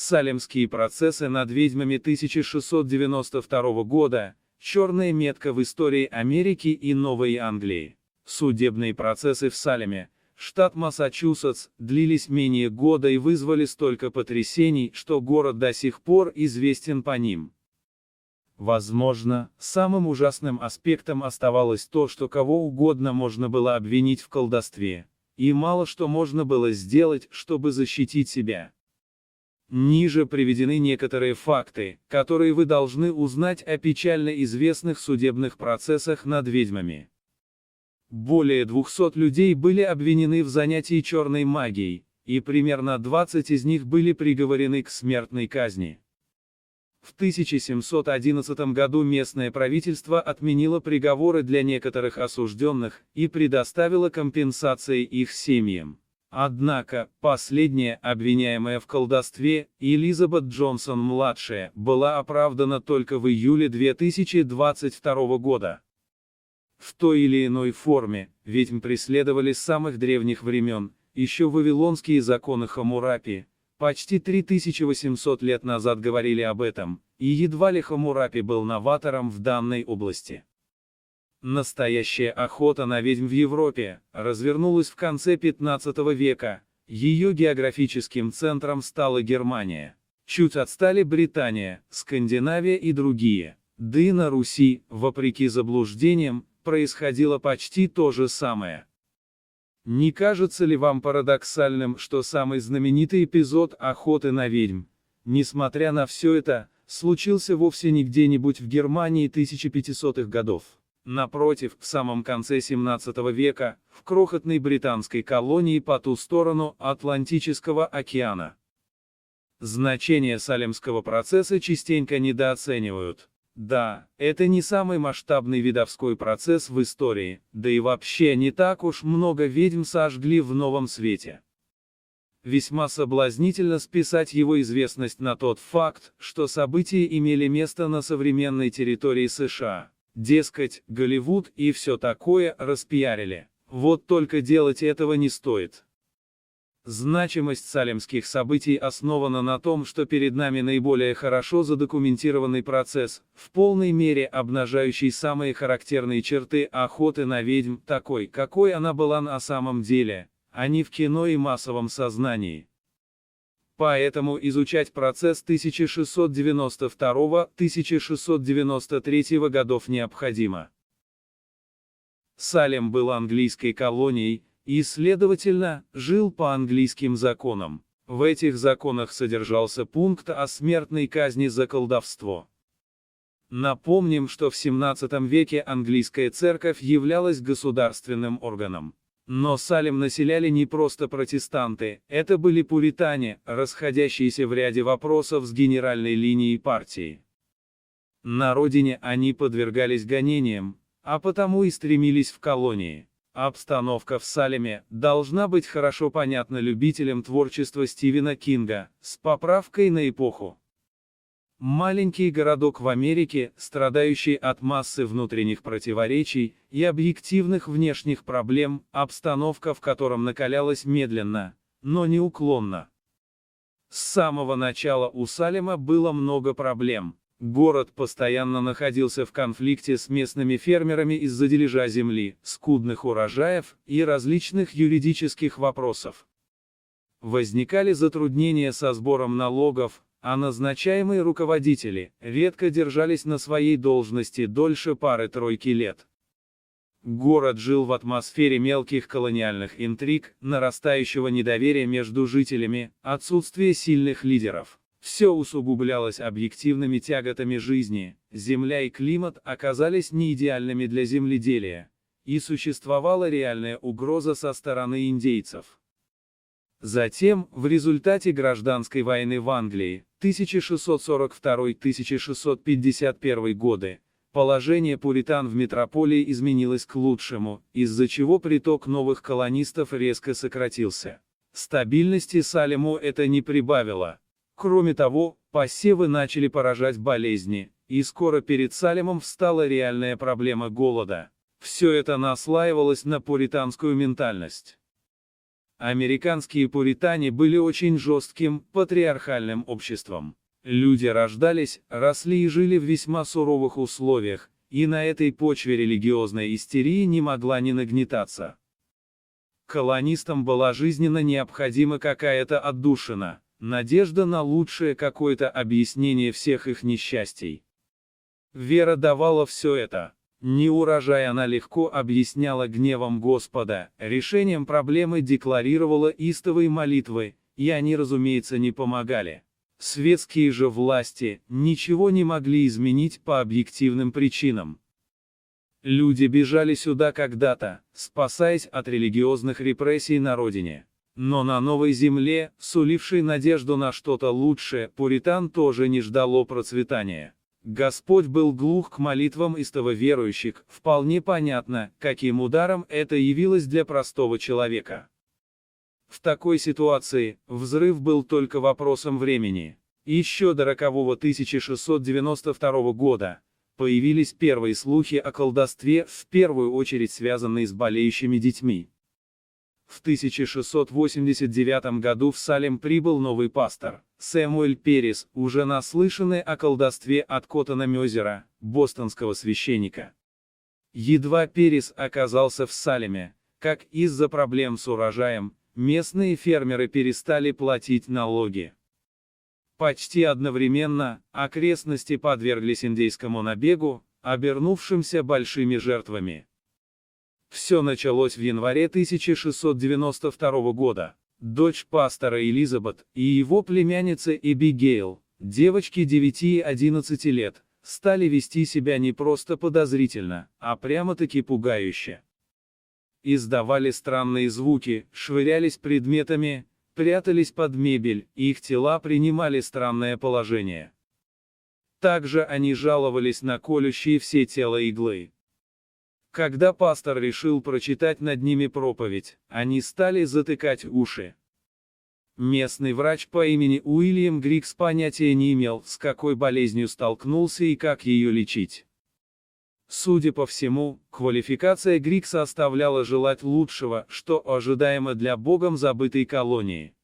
Салемские процессы над ведьмами 1692 года – черная метка в истории Америки и Новой Англии. Судебные процессы в Салеме, штат Массачусетс, длились менее года и вызвали столько потрясений, что город до сих пор известен по ним. Возможно, самым ужасным аспектом оставалось то, что кого угодно можно было обвинить в колдовстве, и мало что можно было сделать, чтобы защитить себя. Ниже приведены некоторые факты, которые вы должны узнать о печально известных судебных процессах над ведьмами. Более 200 людей были обвинены в занятии черной магией, и примерно 20 из них были приговорены к смертной казни. В 1711 году местное правительство отменило приговоры для некоторых осужденных и предоставило компенсации их семьям. Однако, последняя, обвиняемая в колдовстве, Элизабет Джонсон-младшая, была оправдана только в июле 2022 года. В той или иной форме, ведьм преследовали с самых древних времен, еще вавилонские законы Хаммурапи, почти 3800 лет назад говорили об этом, и едва ли Хаммурапи был новатором в данной области. Настоящая охота на ведьм в Европе развернулась в конце 15 века, ее географическим центром стала Германия. Чуть отстали Британия, Скандинавия и другие. Да и на Руси, вопреки заблуждениям, происходило почти то же самое. Не кажется ли вам парадоксальным, что самый знаменитый эпизод охоты на ведьм, несмотря на все это, случился вовсе не где-нибудь в Германии 1500-х годов? Напротив, в самом конце 17 века, в крохотной британской колонии по ту сторону Атлантического океана. Значение Салемского процесса частенько недооценивают. Да, это не самый масштабный видовской процесс в истории, да и вообще не так уж много ведьм сожгли в Новом Свете. Весьма соблазнительно списать его известность на тот факт, что события имели место на современной территории США. Дескать, Голливуд и все такое распиарили. Вот только делать этого не стоит. Значимость салемских событий основана на том, что перед нами наиболее хорошо задокументированный процесс, в полной мере обнажающий самые характерные черты охоты на ведьм, такой, какой она была на самом деле, а не в кино и массовом сознании. Поэтому изучать процесс 1692-1693 годов необходимо. Салем был английской колонией, и, следовательно, жил по английским законам. В этих законах содержался пункт о смертной казни за колдовство. Напомним, что в XVII веке английская церковь являлась государственным органом. Но Салем населяли не просто протестанты, это были пуритане, расходящиеся в ряде вопросов с генеральной линией партии. На родине они подвергались гонениям, а потому и стремились в колонии. Обстановка в Салеме должна быть хорошо понятна любителям творчества Стивена Кинга, с поправкой на эпоху. Маленький городок в Америке, страдающий от массы внутренних противоречий и объективных внешних проблем, обстановка в котором накалялась медленно, но неуклонно. С самого начала у Салема было много проблем. Город постоянно находился в конфликте с местными фермерами из-за дележа земли, скудных урожаев и различных юридических вопросов. Возникали затруднения со сбором налогов, а назначаемые руководители редко держались на своей должности дольше пары-тройки лет. Город жил в атмосфере мелких колониальных интриг, нарастающего недоверия между жителями, отсутствия сильных лидеров. Все усугублялось объективными тяготами жизни, земля и климат оказались неидеальными для земледелия, и существовала реальная угроза со стороны индейцев. Затем, в результате гражданской войны в Англии, 1642-1651 годы, положение пуритан в метрополии изменилось к лучшему, из-за чего приток новых колонистов резко сократился. Стабильности Салему это не прибавило. Кроме того, посевы начали поражать болезни, и скоро перед Салемом встала реальная проблема голода. Все это наслаивалось на пуританскую ментальность. Американские пуритане были очень жестким, патриархальным обществом. Люди рождались, росли и жили в весьма суровых условиях, и на этой почве религиозная истерия не могла не нагнетаться. Колонистам была жизненно необходима какая-то отдушина, надежда на лучшее какое-то объяснение всех их несчастий. Вера давала все это. Неурожай она легко объясняла гневом Господа, решением проблемы декларировала истовые молитвы, и они, разумеется, не помогали. Светские же власти ничего не могли изменить по объективным причинам. Люди бежали сюда когда-то, спасаясь от религиозных репрессий на родине. Но на новой земле, сулившей надежду на что-то лучшее, пуритан тоже не ждало процветания. Господь был глух к молитвам истово верующих, вполне понятно, каким ударом это явилось для простого человека. В такой ситуации, взрыв был только вопросом времени. Еще до рокового 1692 года появились первые слухи о колдовстве, в первую очередь связанные с болеющими детьми. В 1689 году в Салем прибыл новый пастор, Сэмуэль Перрис, уже наслышанный о колдовстве от Коттона Мёзера, бостонского священника. Едва Перрис оказался в Салеме, как из-за проблем с урожаем, местные фермеры перестали платить налоги. Почти одновременно, окрестности подверглись индейскому набегу, обернувшимся большими жертвами. Все началось в январе 1692 года. Дочь пастора Элизабет и его племянница Эбигейл, девочки 9 и 11 лет, стали вести себя не просто подозрительно, а прямо-таки пугающе. Издавали странные звуки, швырялись предметами, прятались под мебель, их тела принимали странное положение. Также они жаловались на колющие все тело иглы. Когда пастор решил прочитать над ними проповедь, они стали затыкать уши. Местный врач по имени Уильям Грикс понятия не имел, с какой болезнью столкнулся и как ее лечить. Судя по всему, квалификация Грикса оставляла желать лучшего, что ожидаемо для богом забытой колонии.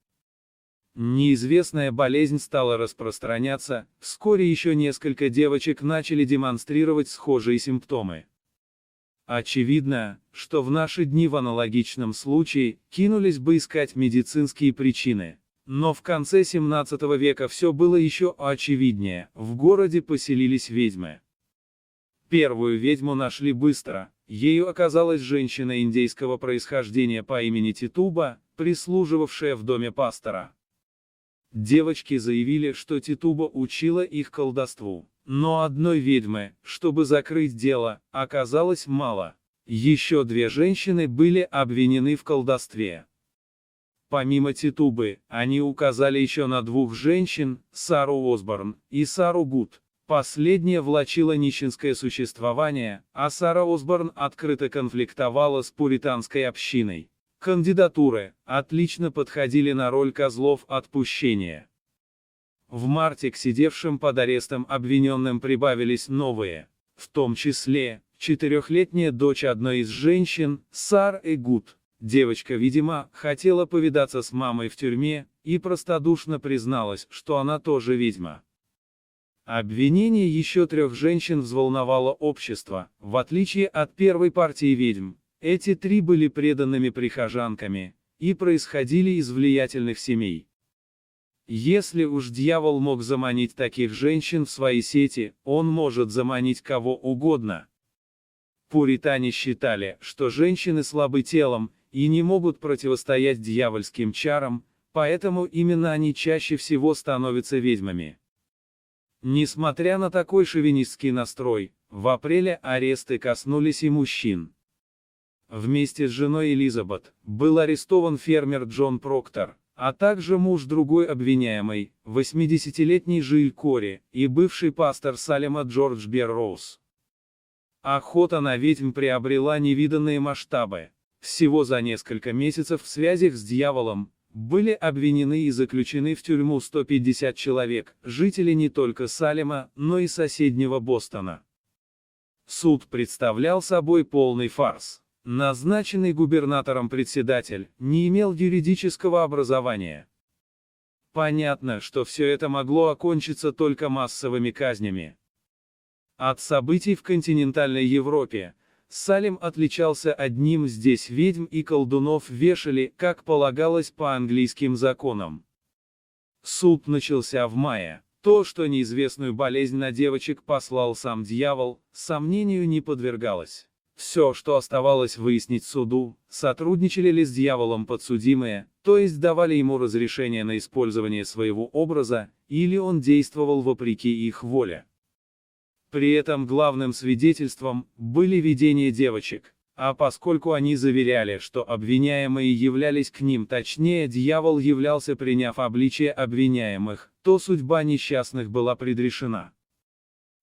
Неизвестная болезнь стала распространяться, вскоре еще несколько девочек начали демонстрировать схожие симптомы. Очевидно, что в наши дни в аналогичном случае кинулись бы искать медицинские причины. Но в конце 17 века все было еще очевиднее, в городе поселились ведьмы. Первую ведьму нашли быстро, ею оказалась женщина индейского происхождения по имени Титуба, прислуживавшая в доме пастора. Девочки заявили, что Титуба учила их колдовству. Но одной ведьмы, чтобы закрыть дело, оказалось мало. Еще две женщины были обвинены в колдовстве. Помимо Титубы, они указали еще на двух женщин, Сару Осборн и Сару Гуд. Последняя влачила нищенское существование, а Сара Осборн открыто конфликтовала с пуританской общиной. Кандидатуры отлично подходили на роль козлов отпущения. В марте к сидевшим под арестом обвиненным прибавились новые, в том числе, 4-летняя дочь одной из женщин, Сар Гуд. Девочка, видимо, хотела повидаться с мамой в тюрьме, и простодушно призналась, что она тоже ведьма. Обвинение еще 3 женщин взволновало общество, в отличие от первой партии ведьм. Эти 3 были преданными прихожанками, и происходили из влиятельных семей. Если уж дьявол мог заманить таких женщин в свои сети, он может заманить кого угодно. Пуритане считали, что женщины слабы телом, и не могут противостоять дьявольским чарам, поэтому именно они чаще всего становятся ведьмами. Несмотря на такой шовинистский настрой, в апреле аресты коснулись и мужчин. Вместе с женой Элизабет был арестован фермер Джон Проктор, а также муж другой обвиняемой, 80-летний Жиль Кори, и бывший пастор Салема Джордж Берроуз. Охота на ведьм приобрела невиданные масштабы. Всего за несколько месяцев в связях с дьяволом были обвинены и заключены в тюрьму 150 человек, жители не только Салема, но и соседнего Бостона. Суд представлял собой полный фарс. Назначенный губернатором председатель не имел юридического образования. Понятно, что все это могло окончиться только массовыми казнями. От событий в континентальной Европе, Салем отличался одним: здесь ведьм и колдунов вешали, как полагалось по английским законам. Суд начался в мае. То, что неизвестную болезнь на девочек послал сам дьявол, сомнению не подвергалось. Все, что оставалось выяснить суду, сотрудничали ли с дьяволом подсудимые, то есть давали ему разрешение на использование своего образа, или он действовал вопреки их воле. При этом главным свидетельством были видения девочек, а поскольку они заверяли, что обвиняемые являлись к ним, точнее дьявол являлся, приняв обличие обвиняемых, то судьба несчастных была предрешена.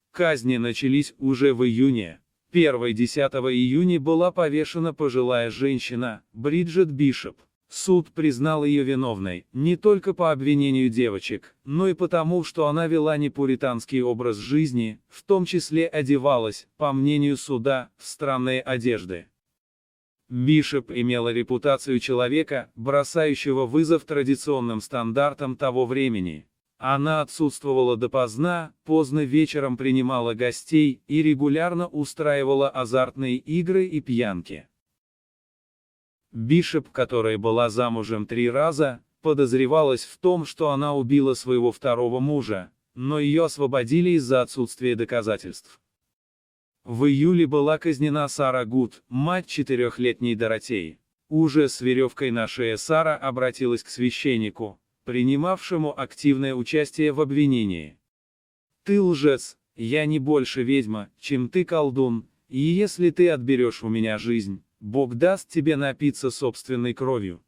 Казни начались уже в июне. 10 июня была повешена пожилая женщина, Бриджит Бишоп. Суд признал ее виновной, не только по обвинению девочек, но и потому, что она вела непуританский образ жизни, в том числе одевалась, по мнению суда, в странные одежды. Бишоп имела репутацию человека, бросающего вызов традиционным стандартам того времени. Она отсутствовала допоздна, поздно вечером принимала гостей и регулярно устраивала азартные игры и пьянки. Бишоп, которая была замужем 3 раза, подозревалась в том, что она убила своего второго мужа, но ее освободили из-за отсутствия доказательств. В июле была казнена Сара Гуд, мать 4-летней Доротеи. Уже с веревкой на шее Сара обратилась к священнику, принимавшему активное участие в обвинении. «Ты лжец, я не больше ведьма, чем ты колдун, и если ты отберешь у меня жизнь, Бог даст тебе напиться собственной кровью».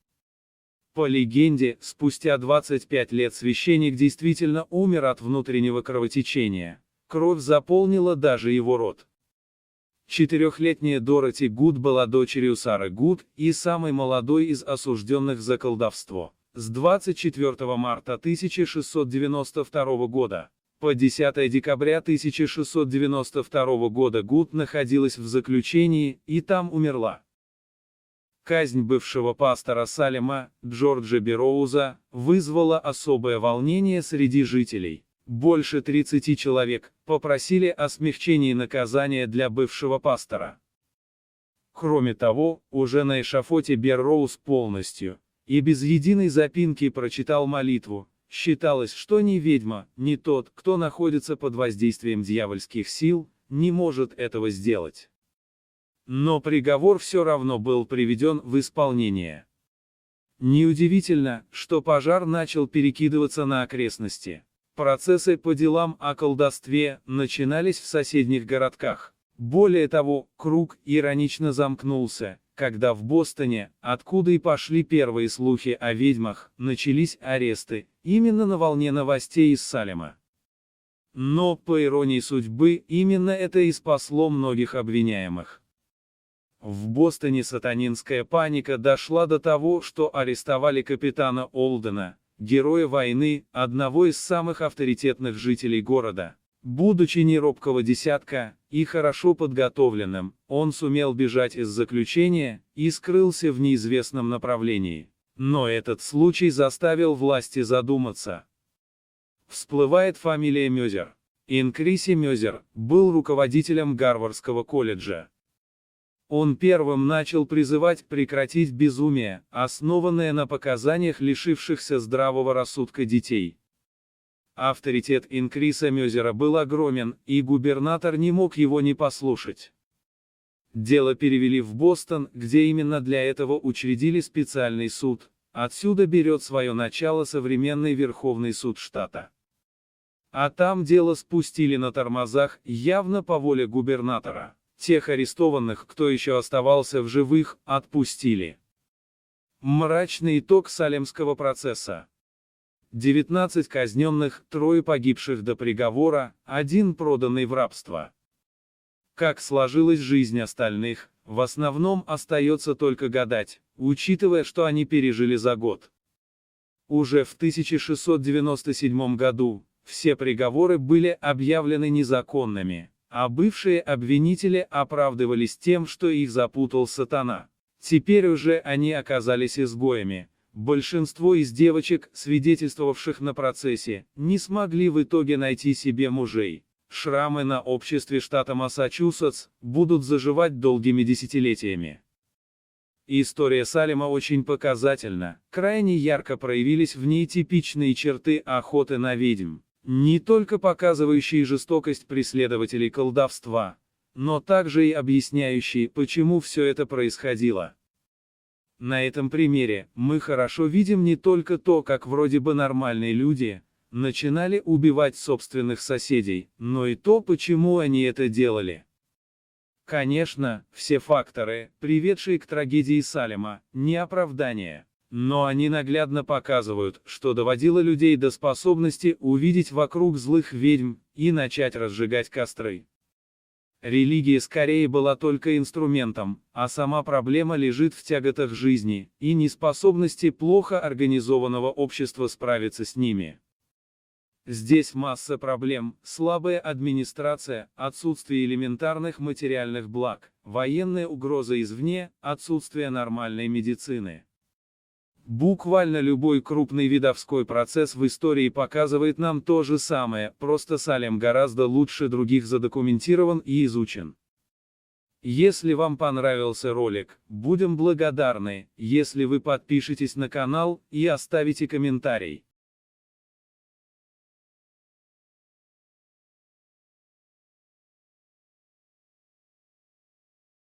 По легенде, спустя 25 лет священник действительно умер от внутреннего кровотечения. Кровь заполнила даже его рот. 4-летняя Дороти Гуд была дочерью Сары Гуд и самой молодой из осужденных за колдовство. С 24 марта 1692 года по 10 декабря 1692 года Гуд находилась в заключении и там умерла. Казнь бывшего пастора Салема, Джорджа Берроуза, вызвала особое волнение среди жителей. Больше 30 человек попросили о смягчении наказания для бывшего пастора. Кроме того, уже на эшафоте Берроуз полностью и без единой запинки прочитал молитву. Считалось, что ни ведьма, ни тот, кто находится под воздействием дьявольских сил, не может этого сделать. Но приговор все равно был приведен в исполнение. Неудивительно, что пожар начал перекидываться на окрестности. Процессы по делам о колдовстве начинались в соседних городках. Более того, круг иронично замкнулся, когда в Бостоне, откуда и пошли первые слухи о ведьмах, начались аресты, именно на волне новостей из Салема. Но, по иронии судьбы, именно это и спасло многих обвиняемых. В Бостоне сатанинская паника дошла до того, что арестовали капитана Олдена, героя войны, одного из самых авторитетных жителей города. Будучи не робкого десятка и хорошо подготовленным, он сумел бежать из заключения и скрылся в неизвестном направлении. Но этот случай заставил власти задуматься. Всплывает фамилия Мёзер. Инкриси Мёзер был руководителем Гарвардского колледжа. Он первым начал призывать прекратить безумие, основанное на показаниях лишившихся здравого рассудка детей. Авторитет Инкриса Мёзера был огромен, и губернатор не мог его не послушать. Дело перевели в Бостон, где именно для этого учредили специальный суд. Отсюда берет свое начало современный Верховный суд штата. А там дело спустили на тормозах, явно по воле губернатора. Тех арестованных, кто еще оставался в живых, отпустили. Мрачный итог Салемского процесса. 19 казненных, 3 погибших до приговора, 1 проданный в рабство. Как сложилась жизнь остальных, в основном остается только гадать, учитывая, что они пережили за год. Уже в 1697 году все приговоры были объявлены незаконными, а бывшие обвинители оправдывались тем, что их запутал сатана. Теперь уже они оказались изгоями. Большинство из девочек, свидетельствовавших на процессе, не смогли в итоге найти себе мужей. Шрамы на обществе штата Массачусетс будут заживать долгими десятилетиями. История Салема очень показательна, крайне ярко проявились в ней типичные черты охоты на ведьм, не только показывающие жестокость преследователей колдовства, но также и объясняющие, почему все это происходило. На этом примере мы хорошо видим не только то, как вроде бы нормальные люди начинали убивать собственных соседей, но и то, почему они это делали. Конечно, все факторы, приведшие к трагедии Салема, не оправдание, но они наглядно показывают, что доводило людей до способности увидеть вокруг злых ведьм и начать разжигать костры. Религия скорее была только инструментом, а сама проблема лежит в тяготах жизни и неспособности плохо организованного общества справиться с ними. Здесь масса проблем: слабая администрация, отсутствие элементарных материальных благ, военная угроза извне, отсутствие нормальной медицины. Буквально любой крупный видовской процесс в истории показывает нам то же самое, просто Салем гораздо лучше других задокументирован и изучен. Если вам понравился ролик, будем благодарны, если вы подпишетесь на канал и оставите комментарий.